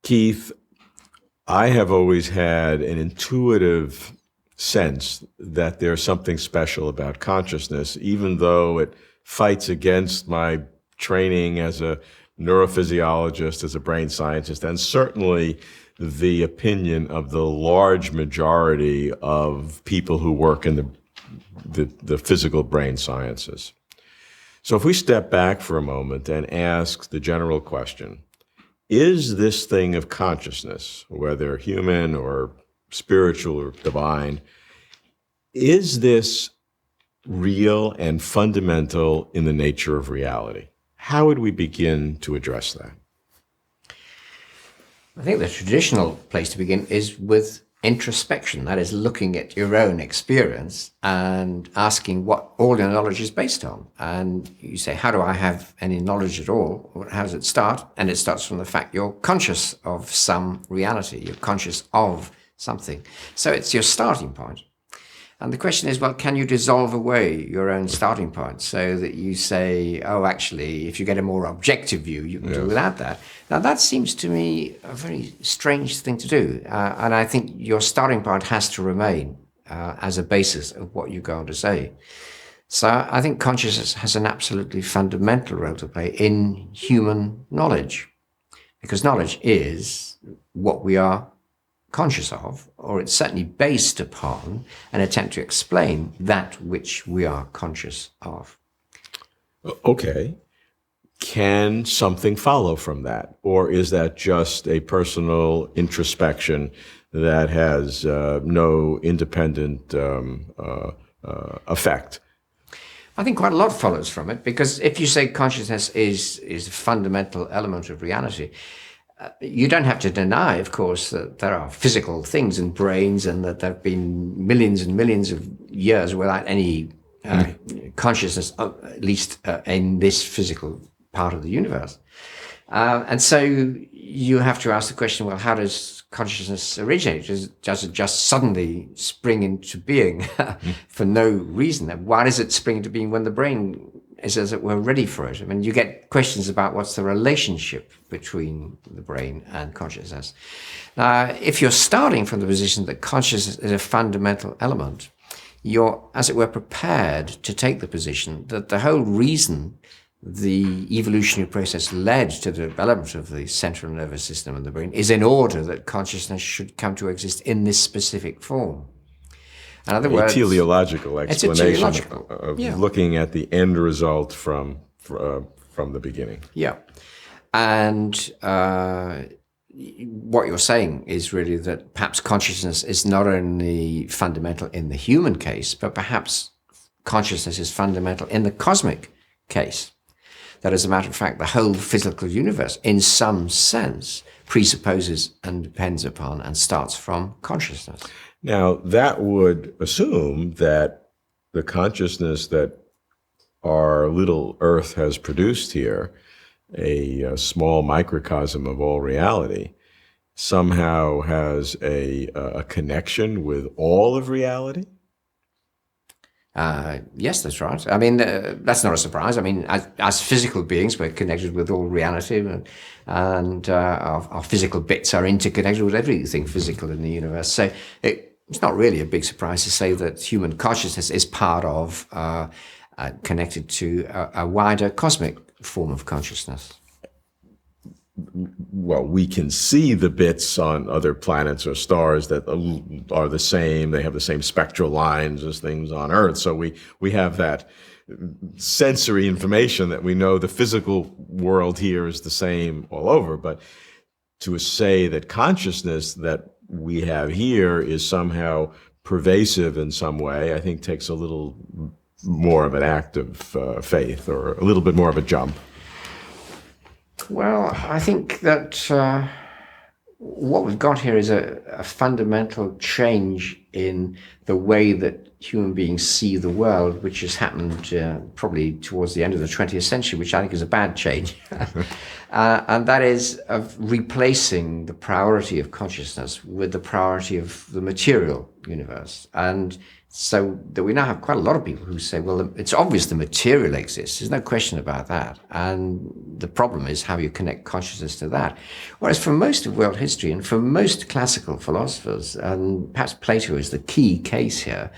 Keith, I have always had an intuitive sense that there's something special about consciousness, even though it fights against my training as a neurophysiologist, as a brain scientist, and certainly the opinion of the large majority of people who work in the physical brain sciences. So if we step back for a moment and ask the general question, is this thing of consciousness, whether human or spiritual or divine, is this real and fundamental in the nature of reality? How would we begin to address that? I think the traditional place to begin is with introspection, that is looking at your own experience and asking what all your knowledge is based on. And you say, how do I have any knowledge at all? How does it start? And it starts from the fact you're conscious of some reality. You're conscious of something. So it's your starting point. And the question is, well, can you dissolve away your own starting point so that you say, oh, actually, if you get a more objective view, you can do without that. Now, that seems to me a very strange thing to do. And I think your starting point has to remain as a basis of what you go on to say. So I think consciousness has an absolutely fundamental role to play in human knowledge, because knowledge is what we are conscious of, or it's certainly based upon an attempt to explain that which we are conscious of. Okay. Can something follow from that? Or is that just a personal introspection that has no independent effect? I think quite a lot follows from it, because if you say consciousness is a fundamental element of reality, you don't have to deny, of course, that there are physical things in brains and that there have been millions and millions of years without any consciousness, at least in this physical part of the universe. And so you have to ask the question, well, how does consciousness originate? Does it just suddenly spring into being for no reason? Why does it spring into being when the brain is, as it were, ready for it? I mean, you get questions about what's the relationship between the brain and consciousness. Now, if you're starting from the position that consciousness is a fundamental element, you're, as it were, prepared to take the position that the whole reason the evolutionary process led to the development of the central nervous system and the brain is in order that consciousness should come to exist in this specific form. In other words, teleological explanation of yeah. looking at the end result from the beginning. Yeah. And what you're saying is really that perhaps consciousness is not only fundamental in the human case, but perhaps consciousness is fundamental in the cosmic case. That, as a matter of fact, the whole physical universe, in some sense, presupposes and depends upon and starts from consciousness. Now, that would assume that the consciousness that our little Earth has produced here, a small microcosm of all reality, somehow has a connection with all of reality? Yes, that's right. I mean, that's not a surprise. I mean, as physical beings, we're connected with all reality, and our physical bits are interconnected with everything physical in the universe. So it's not really a big surprise to say that human consciousness is part of, connected to a wider cosmic form of consciousness. Well, we can see the bits on other planets or stars that are the same. They have the same spectral lines as things on Earth. So we have that sensory information that we know the physical world here is the same all over. But to say that consciousness that we have here is somehow pervasive in some way, I think takes a little more of an act of faith, or a little bit more of a jump. Well, I think that what we've got here is a fundamental change in the way that human beings see the world, which has happened probably towards the end of the 20th century, which I think is a bad change. And that is of replacing the priority of consciousness with the priority of the material universe. And so that we now have quite a lot of people who say, well, it's obvious the material exists. There's no question about that. And the problem is how you connect consciousness to that. Whereas for most of world history and for most classical philosophers, and perhaps Plato is the key case here,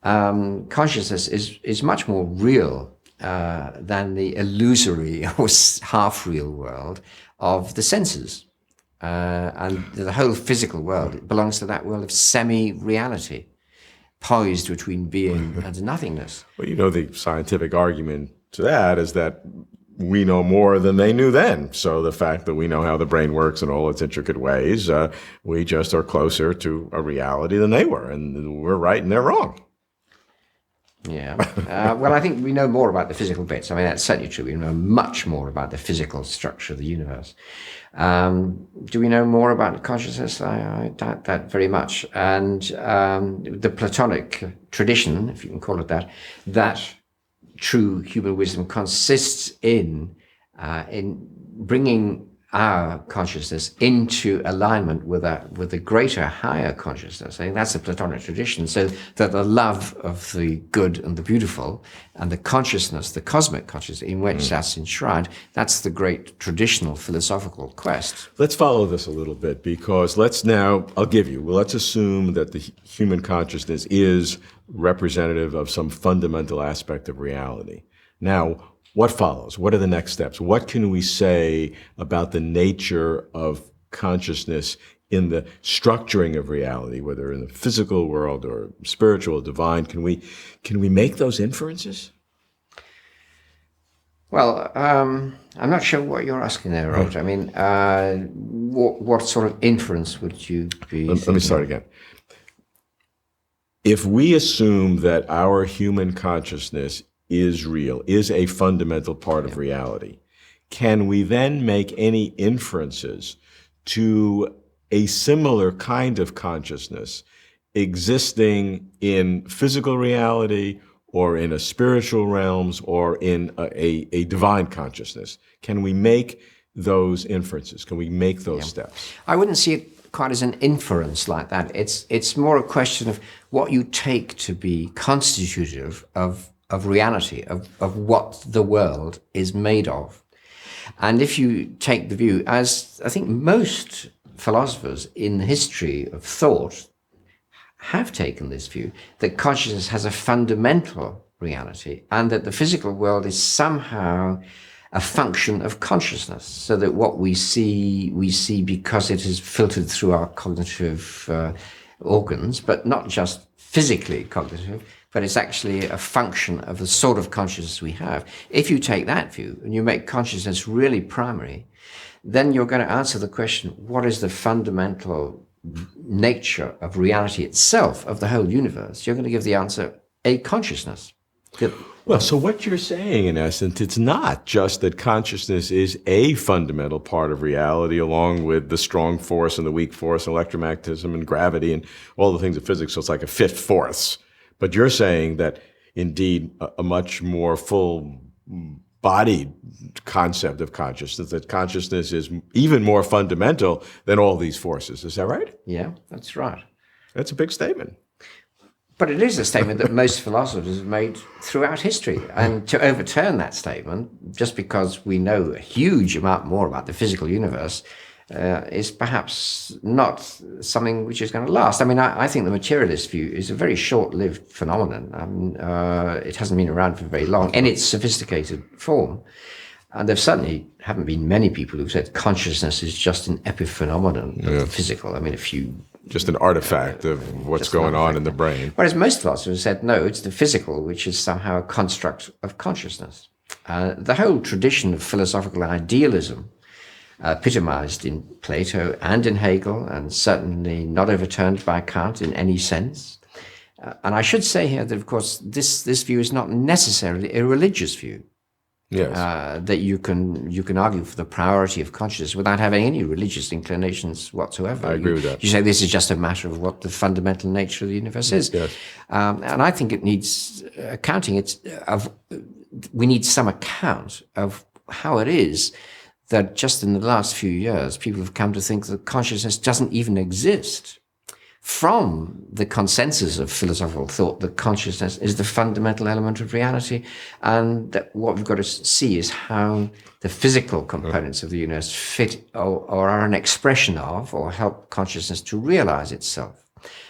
consciousness is much more real than the illusory or half-real world of the senses. And the whole physical world belongs to that world of semi-reality, poised between being and nothingness. Well, the scientific argument to that is that we know more than they knew then. So the fact that we know how the brain works in all its intricate ways, we just are closer to a reality than they were. And we're right and they're wrong. Yeah. Well, I think we know more about the physical bits. I mean, that's certainly true. We know much more about the physical structure of the universe. Do we know more about consciousness? I doubt that very much. And the Platonic tradition, if you can call it that true human wisdom consists in bringing our consciousness into alignment with a greater, higher consciousness. I think that's the Platonic tradition. So that the love of the good and the beautiful and the consciousness, the cosmic consciousness in which that's enshrined, that's the great traditional philosophical quest. Let's follow this a little bit, because let's assume that the human consciousness is representative of some fundamental aspect of reality. Now, what follows? What are the next steps? What can we say about the nature of consciousness in the structuring of reality, whether in the physical world or spiritual, divine? Can we make those inferences? Well, I'm not sure what you're asking there, Robert. I mean, what sort of inference would you be Let me start again. If we assume that our human consciousness is real, is a fundamental part of reality, can we then make any inferences to a similar kind of consciousness existing in physical reality or in a spiritual realms or in a divine consciousness? Can we make those inferences? Can we make those steps? I wouldn't see it quite as an inference like that. It's more a question of what you take to be constitutive of reality, of what the world is made of. And if you take the view, as I think most philosophers in the history of thought have taken this view, that consciousness has a fundamental reality and that the physical world is somehow a function of consciousness, so that what we see because it is filtered through our cognitive organs, but not just physically cognitive, but it's actually a function of the sort of consciousness we have. If you take that view and you make consciousness really primary, then you're going to answer the question, what is the fundamental nature of reality itself, of the whole universe? You're going to give the answer, a consciousness. Well, so what you're saying, in essence, it's not just that consciousness is a fundamental part of reality, along with the strong force and the weak force, electromagnetism and gravity and all the things of physics, so it's like a fifth force. But you're saying that, indeed, a much more full-bodied concept of consciousness, that consciousness is even more fundamental than all these forces. Is that right? Yeah, that's right. That's a big statement. But it is a statement that most philosophers have made throughout history. And to overturn that statement, just because we know a huge amount more about the physical universe, is perhaps not something which is going to last. I mean, I think the materialist view is a very short-lived phenomenon. It hasn't been around for very long in its sophisticated form. And there certainly haven't been many people who've said consciousness is just an epiphenomenon of the physical. I mean, a few... Just an artifact of what's going on in the brain. Whereas most philosophers said, no, it's the physical which is somehow a construct of consciousness. The whole tradition of philosophical idealism, epitomized in Plato and in Hegel, and certainly not overturned by Kant in any sense. And I should say here that, of course, this view is not necessarily a religious view. Yes. That you can argue for the priority of consciousness without having any religious inclinations whatsoever. I agree with that. You say this is just a matter of what the fundamental nature of the universe is. Yes. And I think it needs accounting. We need some account of how it is that just in the last few years, people have come to think that consciousness doesn't even exist, from the consensus of philosophical thought that consciousness is the fundamental element of reality, and that what we've got to see is how the physical components of the universe fit or are an expression of or help consciousness to realize itself.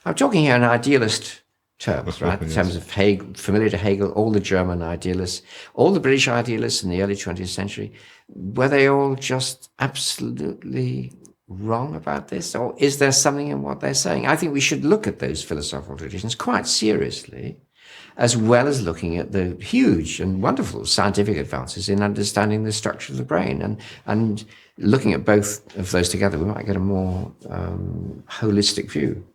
I'm talking here in idealist terms, right? In terms of Hegel, familiar to Hegel, all the German idealists, all the British idealists in the early 20th century, were they all just absolutely wrong about this? Or is there something in what they're saying? I think we should look at those philosophical traditions quite seriously, as well as looking at the huge and wonderful scientific advances in understanding the structure of the brain. And looking at both of those together, we might get a more holistic view.